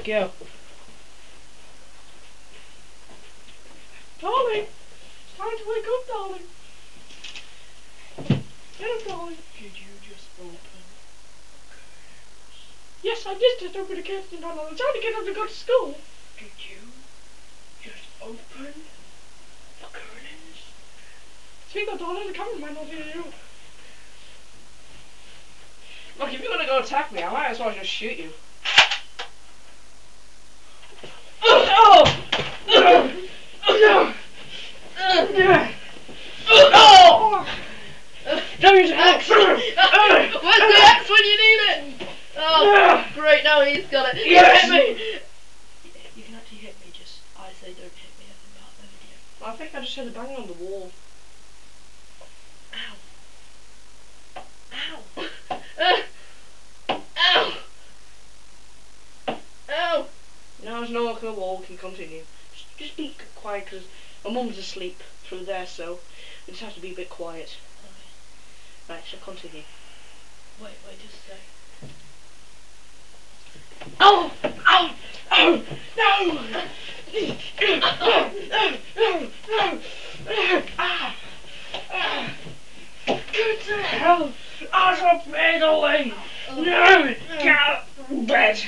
Go. Darling, it's time to wake up, darling. Get up, darling. Did you just open the curtains? Yes, I did just open the curtains, darling. I'm trying to get up to go to school. Did you just open the curtains? Speak up, darling. The camera might not hear you. Look, if you're gonna go attack me, I might as well just shoot you. Oh! Don't use an axe! Where's the axe when you need it? Oh, great, now he's got it. Yes. Hit me! You can actually hit me, just, I say don't hit me at the part of the video. I think I just heard a bang on the wall. Ow! Ow! Ow! No, there's no look at the wall, we can continue. Just be quiet, because my mum's asleep through there, so we just have to be a bit quiet. Okay. Right, so continue. Wait, just a sec. Oh! Ow! Oh! No! Good to hell! Out of bed, Ollie! No! Get out of bed!